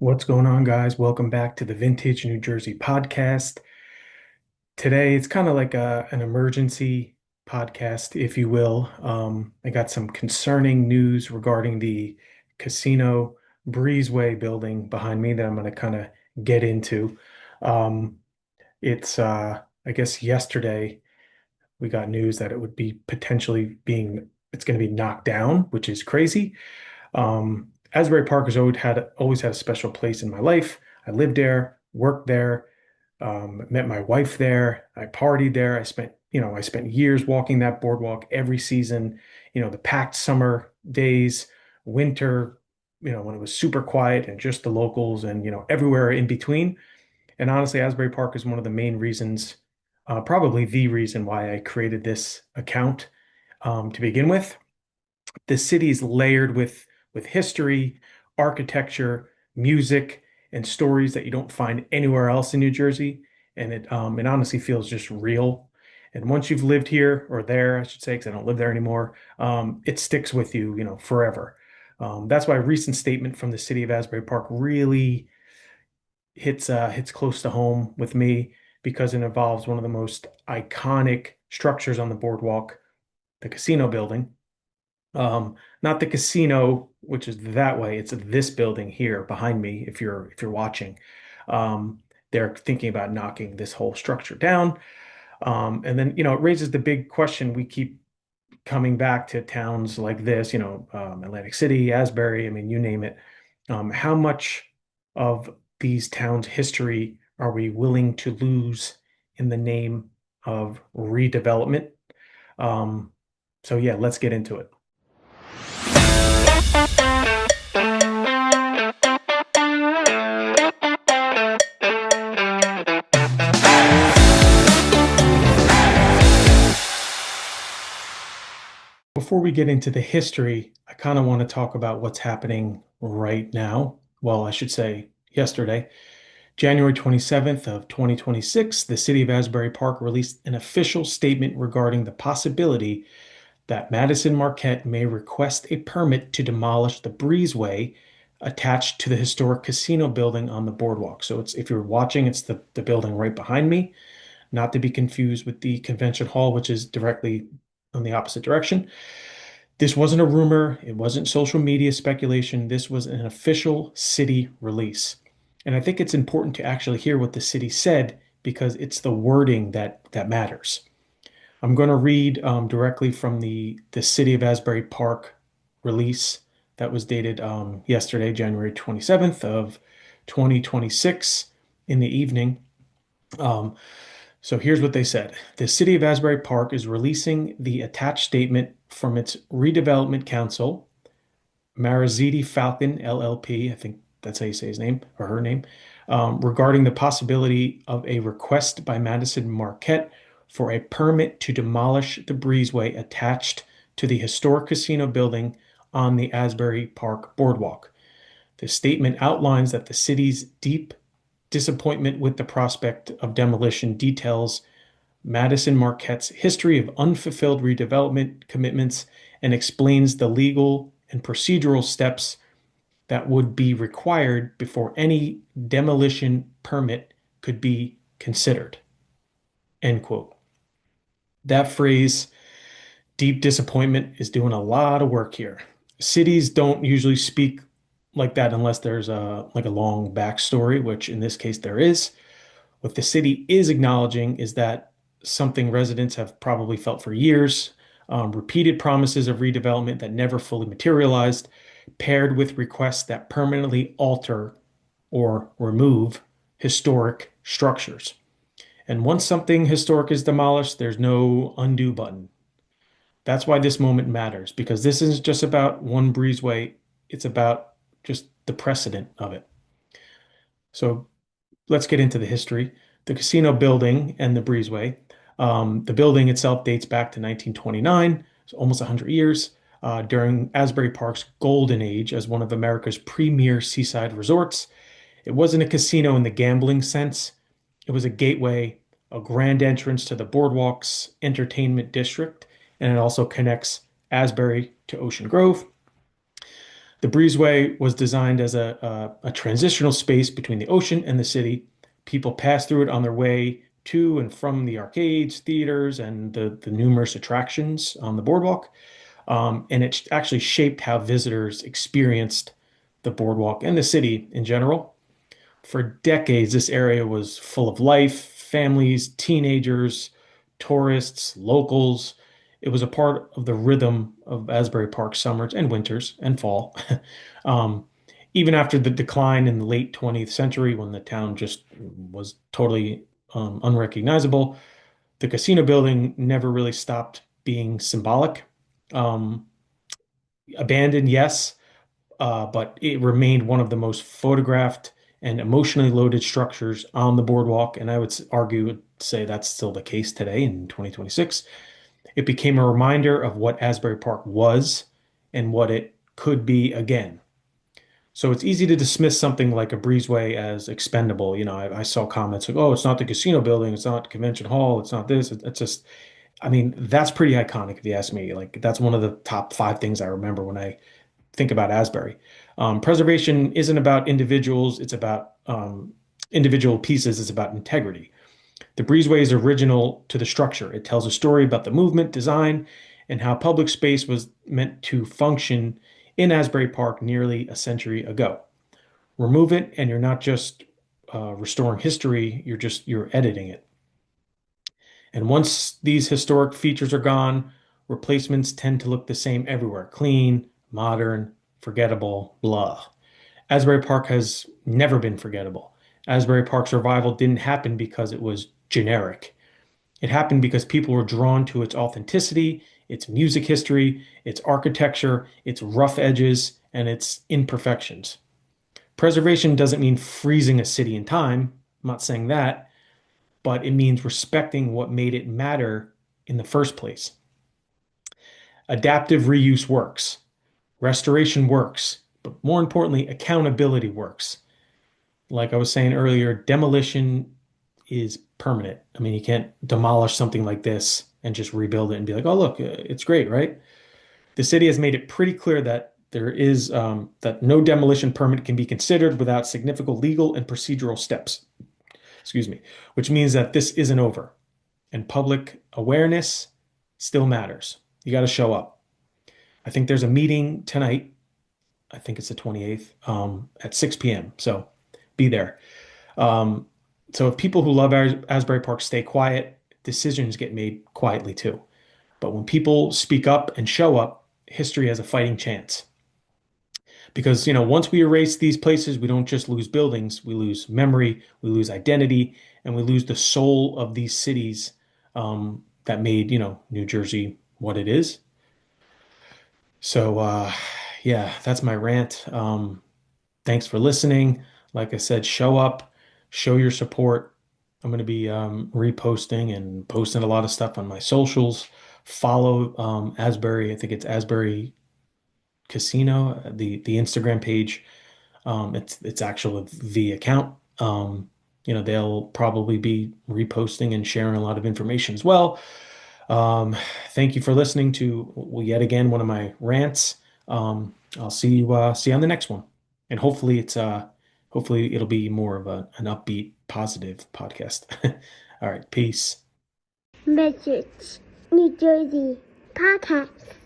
What's going on, guys? Welcome back to the Vintage New Jersey podcast. Today, it's kind of like an emergency podcast, if you will. I got some concerning news regarding the casino breezeway building behind me that I'm going to kind of get into. Um, I guess yesterday we got news that it would be it's going to be knocked down, which is crazy. Asbury Park has always had a special place in my life. I lived there, worked there, met my wife there. I partied there. I spent years walking that boardwalk every season. The packed summer days, winter, when it was super quiet and just the locals and, everywhere in between. And honestly, Asbury Park is one of the main reasons, probably the reason why I created this account, to begin with. The city is layered with history, architecture, music, and stories that you don't find anywhere else in New Jersey. And it honestly feels just real. And once you've lived here or there, I should say, because I don't live there anymore, it sticks with you, forever. That's why a recent statement from the city of Asbury Park really hits close to home with me because it involves one of the most iconic structures on the boardwalk, the casino building. Not the casino, which is that way. It's this building here behind me. If you're watching, they're thinking about knocking this whole structure down. And then it raises the big question. We keep coming back to towns like this. Atlantic City, Asbury. I mean, you name it. How much of these towns' history are we willing to lose in the name of redevelopment? Um, so yeah, let's get into it. Before we get into the history, I kind of want to talk about what's happening right now. Well, I should say yesterday, January 27th of 2026, the City of Asbury Park released an official statement regarding the possibility that Madison Marquette may request a permit to demolish the breezeway attached to the historic casino building on the boardwalk. So if you're watching, it's the building right behind me, not to be confused with the convention hall, which is directly on the opposite direction. This wasn't a rumor. It wasn't social media speculation. This was an official city release. And I think it's important to actually hear what the city said because it's the wording that matters. I'm going to read directly from the City of Asbury Park release that was dated yesterday, January 27th of 2026 in the evening. Um, so here's what they said. The City of Asbury Park is releasing the attached statement from its redevelopment council, Mariziti Falcon LLP, I think that's how you say his name or her name, regarding the possibility of a request by Madison Marquette for a permit to demolish the breezeway attached to the historic casino building on the Asbury Park Boardwalk. The statement outlines that the city's deep disappointment with the prospect of demolition details Madison Marquette's history of unfulfilled redevelopment commitments and explains the legal and procedural steps that would be required before any demolition permit could be considered. End quote. That phrase, deep disappointment, is doing a lot of work here. Cities don't usually speak like that unless there's a long backstory, which in this case there is. What the city is acknowledging is that something residents have probably felt for years, repeated promises of redevelopment that never fully materialized, paired with requests that permanently alter or remove historic structures. And once something historic is demolished, there's no undo button. That's why this moment matters, because this isn't just about one breezeway, it's about just the precedent of it. So let's get into the history. The casino building and the breezeway. The building itself dates back to 1929, so almost 100 years, during Asbury Park's golden age as one of America's premier seaside resorts. It wasn't a casino in the gambling sense. It was a gateway, a grand entrance to the boardwalk's entertainment district, and it also connects Asbury to Ocean Grove. The breezeway was designed as a transitional space between the ocean and the city. People pass through it on their way to and from the arcades, theaters, and the numerous attractions on the boardwalk. And it actually shaped how visitors experienced the boardwalk and the city in general. For decades, this area was full of life, families, teenagers, tourists, locals. It was a part of the rhythm of Asbury Park summers and winters and fall. Um, Even after the decline in the late 20th century, when the town just was totally unrecognizable, the casino building never really stopped being symbolic. Um, Abandoned, yes, but it remained one of the most photographed and emotionally loaded structures on the boardwalk. And I would argue, say that's still the case today in 2026. It became a reminder of what Asbury Park was and what it could be again. So it's easy to dismiss something like a breezeway as expendable. I saw comments like, "Oh, it's not the casino building, it's not convention hall, it's not this." It's just, I mean, that's pretty iconic if you ask me. Like that's one of the top five things I remember when I think about Asbury. Preservation isn't about individuals, it's about individual pieces, it's about integrity. The breezeway is original to the structure. It tells a story about the movement, design, and how public space was meant to function in Asbury Park nearly a century ago. Remove it, and you're not just restoring history, you're editing it. And once these historic features are gone, replacements tend to look the same everywhere: clean, modern, forgettable, blah. Asbury Park has never been forgettable. Asbury Park's revival didn't happen because it was generic. It happened because people were drawn to its authenticity, its music history, its architecture, its rough edges, and its imperfections. Preservation doesn't mean freezing a city in time. I'm not saying that, but it means respecting what made it matter in the first place. Adaptive reuse works, restoration works, but more importantly, accountability works. Like I was saying earlier, demolition is permanent. I mean, you can't demolish something like this and just rebuild it and be like, "Oh, look, it's great," right? The city has made it pretty clear that there is that no demolition permit can be considered without significant legal and procedural steps. Excuse me, which means that this isn't over, and public awareness still matters. You got to show up. I think there's a meeting tonight. I think it's the 28th at 6 p.m. So be there. Um, so if people who love Asbury Park stay quiet, decisions get made quietly too. But when people speak up and show up, history has a fighting chance. Because, once we erase these places, we don't just lose buildings, we lose memory, we lose identity, and we lose the soul of these cities that made, New Jersey what it is. So, yeah, that's my rant. Thanks for listening. Like I said, show up, show your support. I'm going to be reposting and posting a lot of stuff on my socials. Follow Asbury. I think it's Asbury Casino, the Instagram page. It's actually the account. They'll probably be reposting and sharing a lot of information as well. Um, Thank you for listening to yet again one of my rants. I'll see you on the next one, and hopefully it'll be more of an upbeat, positive podcast. All right, peace. Message New Jersey podcast.